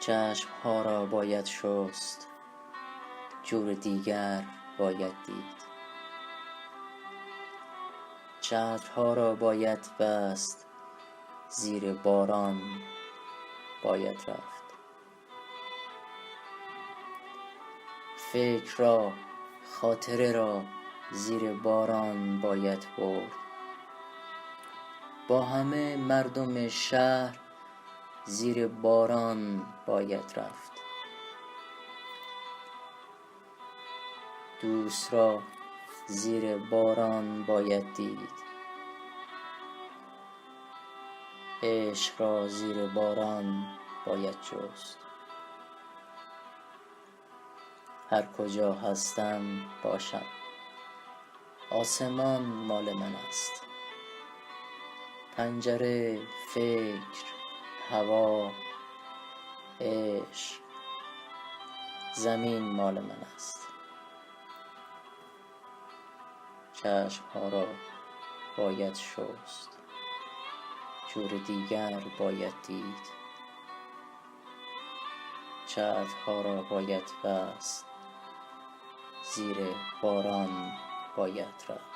چشمها را باید شست، جور دیگر باید دید. چترها را باید بست، زیر باران باید رفت. فکر را، خاطره را زیر باران باید برد. با همه مردم شهر زیر باران باید رفت. دوست را زیر باران باید دید. عشق را زیر باران باید جست. هر کجا هستم باشم، آسمان مال من است. پنجره، فکر، هوا، عشق، زمین مال من است. چشمها را باید شست، جور دیگر باید دید. چترها را باید بست، زیر باران باید رفت.